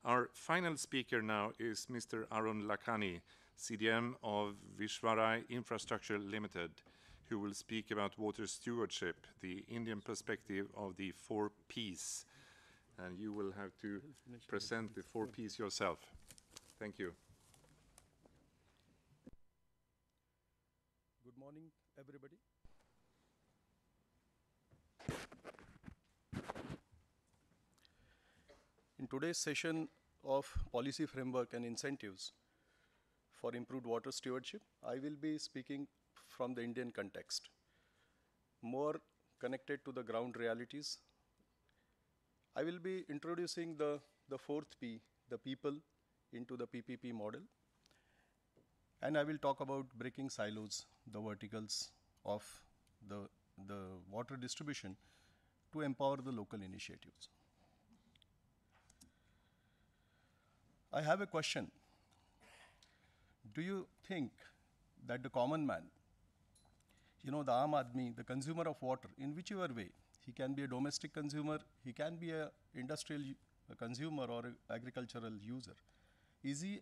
Our final speaker now is Mr. Arun Lakhani, CDM of Vishwarai Infrastructure Limited, who will speak about water stewardship, the Indian perspective of the 4Ps. And you will have to present the 4Ps yourself. Thank you. Good morning, everybody. In today's session of policy framework and incentives for improved water stewardship, I will be speaking from the Indian context, more connected to the ground realities. I will be introducing the fourth P, the people, into the PPP model. And I will talk about breaking silos, the verticals of the water distribution to empower the local initiatives. I have a question. Do you think that the common man, the Aam Aadmi, the consumer of water, in whichever way, he can be a domestic consumer, he can be an industrial consumer or an agricultural user, is he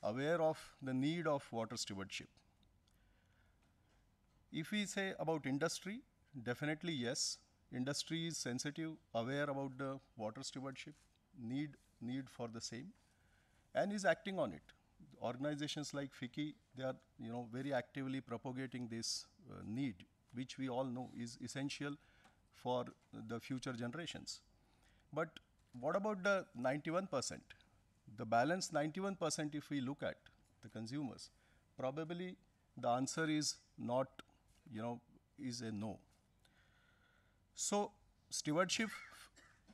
aware of the need of water stewardship? If we say about industry, definitely yes. Industry is sensitive, aware about the water stewardship, need for the same, and is acting on it. Organizations like FICCI, they are very actively propagating this need, which we all know is essential for the future generations. But what about the 91%? The balance 91%, if we look at the consumers, probably the answer is not, is a no. So stewardship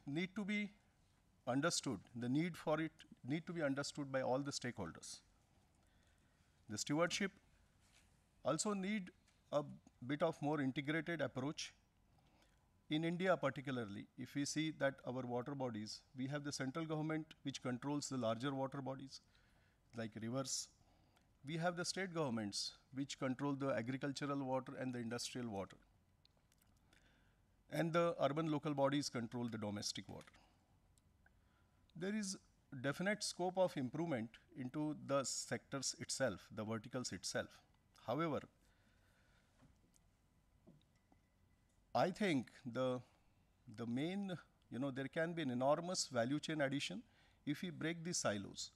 need to be understood. The need for it need to be understood by all the stakeholders. The stewardship also need a bit of more integrated approach. In India particularly, if we see that our water bodies, we have the central government which controls the larger water bodies like rivers. We have the state governments which control the agricultural water and the industrial water. And the urban local bodies control the domestic water. There is definite scope of improvement into the sectors itself, the verticals itself. However, I think the main, there can be an enormous value chain addition if we break these silos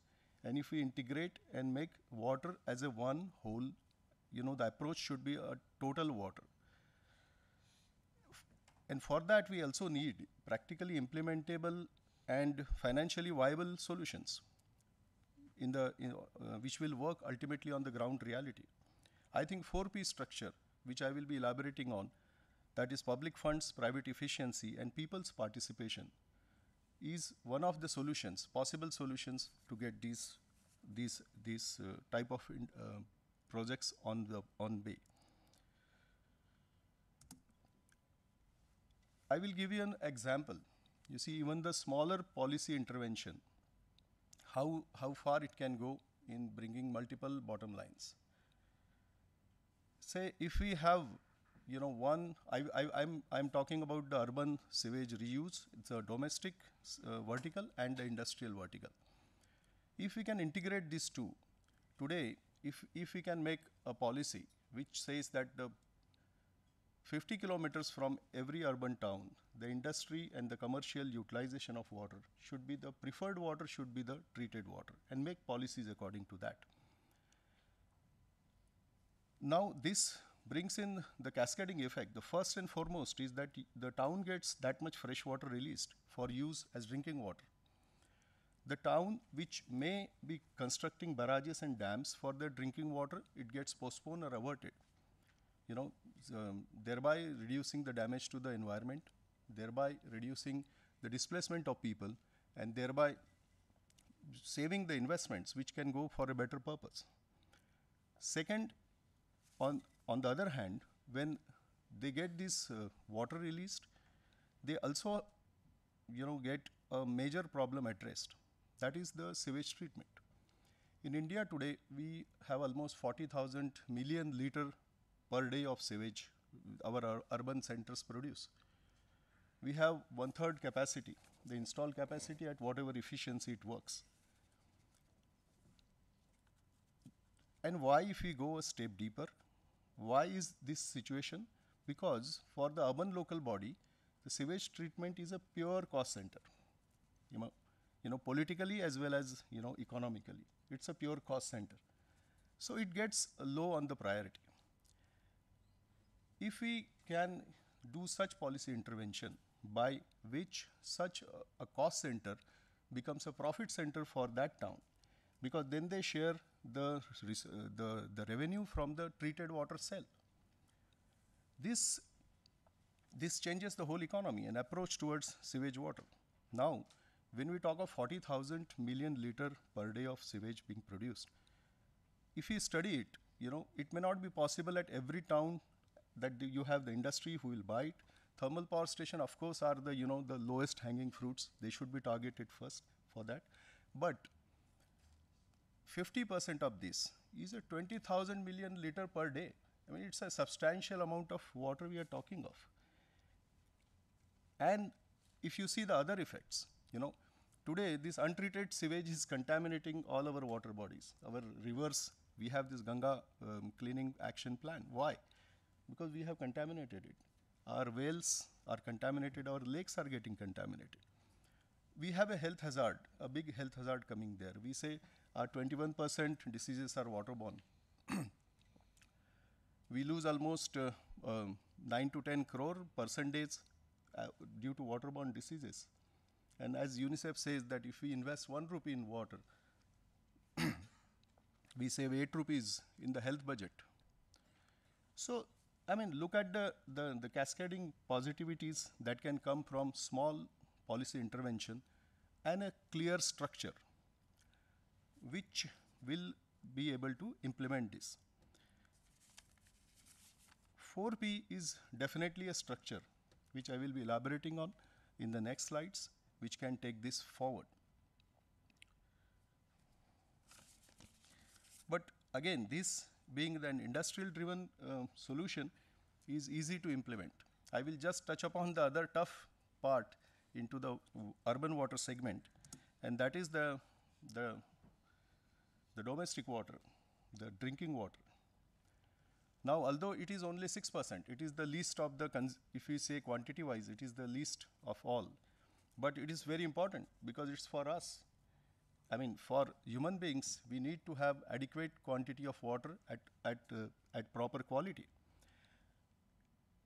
and if we integrate and make water as a one whole, the approach should be a total water. And for that, we also need practically implementable and financially viable solutions which will work ultimately on the ground reality. I think 4P structure, which I will be elaborating on, that is public funds, private efficiency, and people's participation, is one of the solutions, possible solutions to get these type of projects on way. I will give you an example. You see, even the smaller policy intervention, how far it can go in bringing multiple bottom lines. Say, if we have, I'm talking about the urban sewage reuse, it's a domestic vertical and the industrial vertical. If we can integrate these two, today, if we can make a policy which says that the 50 kilometers from every urban town, the industry and the commercial utilization of water should be the preferred water, should be the treated water, and make policies according to that. Now, this brings in the cascading effect. The first and foremost is that the town gets that much fresh water released for use as drinking water. The town which may be constructing barrages and dams for their drinking water, it gets postponed or averted. Thereby reducing the damage to the environment, thereby reducing the displacement of people, and thereby saving the investments which can go for a better purpose. Second, on the other hand, when they get this water released, they also get a major problem addressed. That is the sewage treatment. In India today, we have almost 40,000 million liter per day of sewage our urban centers produce. We have 1/3 capacity the installed capacity at whatever efficiency it works. And why, if we go a step deeper, why is this situation? Because for the urban local body, the sewage treatment is a pure cost center. Politically as well as, economically. It's a pure cost center. So it gets low on the priority. If we can do such policy intervention by which such a cost center becomes a profit center for that town, because then they share the revenue from the treated water sale. This changes the whole economy and approach towards sewage water. Now, when we talk of 40,000 million liter per day of sewage being produced, if we study it, it may not be possible at every town that you have the industry who will buy it. Thermal power station, of course, are the, the lowest hanging fruits. They should be targeted first for that. But 50% of this is a 20,000 million liter per day. I mean, it's a substantial amount of water we are talking of. And if you see the other effects, today this untreated sewage is contaminating all our water bodies. Our rivers, we have this Ganga cleaning action plan. Why? Because we have contaminated it. Our wells are contaminated, our lakes are getting contaminated. We have a health hazard, a big health hazard coming there. We say 21% diseases are waterborne. We lose almost 9 to 10 crore percentage due to waterborne diseases. And as UNICEF says that if we invest 1 rupee in water, we save 8 rupees in the health budget. So, I mean, look at the cascading positivities that can come from small policy intervention and a clear structure which will be able to implement this. 4P is definitely a structure which I will be elaborating on in the next slides, which can take this forward. But again, this being an industrial driven solution is easy to implement. I will just touch upon the other tough part into the urban water segment, and that is the domestic water, the drinking water. Now, although it is only 6%, it is the least of the, if we say quantity wise, it is the least of all. But it is very important because it's for us. I mean, for human beings, we need to have adequate quantity of water at proper quality.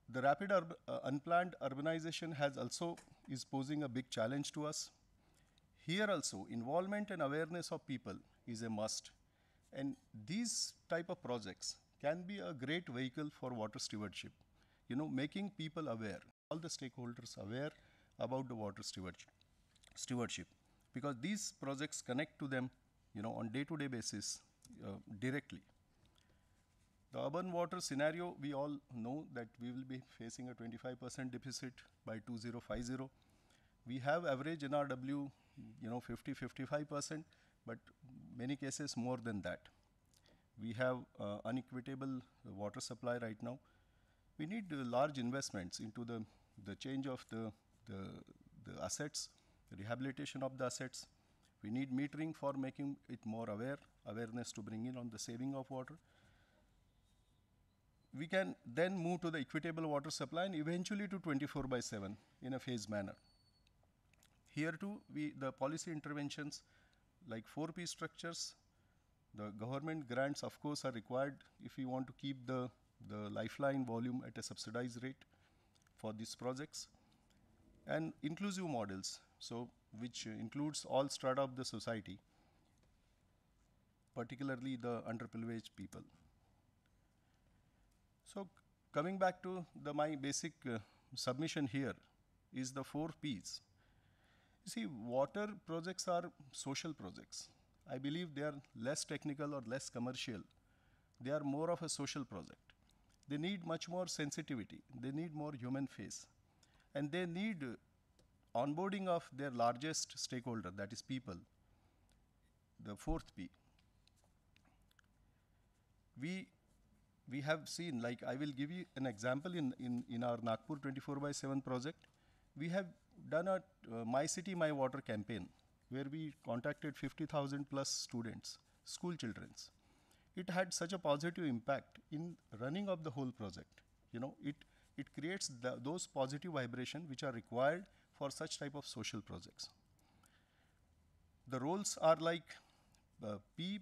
The rapid unplanned urbanization is posing a big challenge to us. Here also, involvement and awareness of people is a must. And these type of projects can be a great vehicle for water stewardship. Making people aware, all the stakeholders aware about the water stewardship. Because these projects connect to them, on day-to-day basis directly. The urban water scenario, we all know that we will be facing a 25% deficit by 2050. We have average NRW, 50-55%, but many cases more than that. We have unequitable water supply right now. We need large investments into the change of the assets, the rehabilitation of the assets. We need metering for making it more awareness to bring in on the saving of water. We can then move to the equitable water supply and eventually to 24/7 in a phased manner. Here too, the policy interventions like 4P structures, the government grants of course are required if we want to keep the lifeline volume at a subsidized rate for these projects. And inclusive models, so which includes all strata of the society, particularly the underprivileged people. So coming back to my basic submission here is the 4 Ps. You see, water projects are social projects. I believe they are less technical or less commercial. They are more of a social project. They need much more sensitivity. They need more human face. And they need onboarding of their largest stakeholder, that is people, the 4th P. We have seen, like I will give you an example in our Nagpur 24/7 project. We have done a My City, My Water campaign where we contacted 50,000 plus students, school childrens. It had such a positive impact in running of the whole project. It creates those positive vibrations which are required for such type of social projects. The roles are like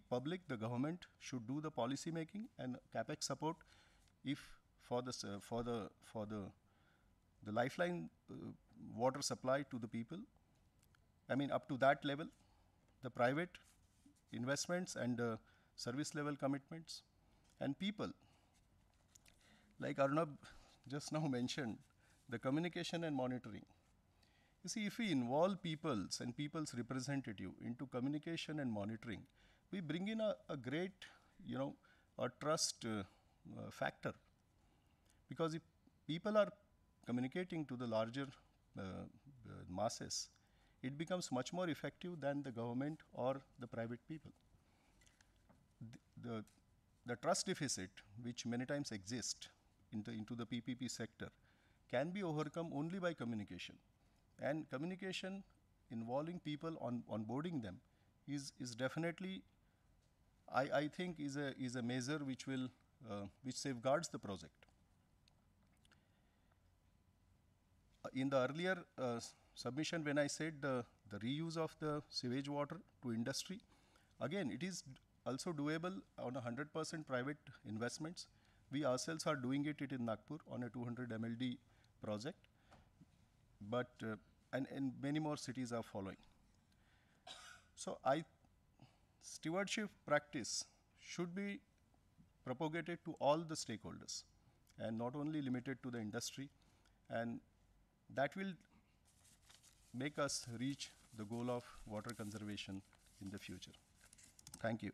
public, the government should do the policy making and capex support if for the lifeline water supply to the people. I mean, up to that level, the private investments and service level commitments, and people, like Arnab just now mentioned, the communication and monitoring. You see, if we involve peoples and people's representative into communication and monitoring, we bring in a great, a trust factor. Because if people are communicating to the larger masses, it becomes much more effective than the government or the private people. The trust deficit, which many times exists into the PPP sector, can be overcome only by communication. And communication involving people, onboarding them, is definitely, I think, is a measure which safeguards the project. In the earlier submission, when I said the reuse of the sewage water to industry, again, it is also doable on 100% private investments. We ourselves are doing it in Nagpur on a 200 MLD project, but and many more cities are following. So stewardship practice should be propagated to all the stakeholders and not only limited to the industry, and that will make us reach the goal of water conservation in the future. Thank you.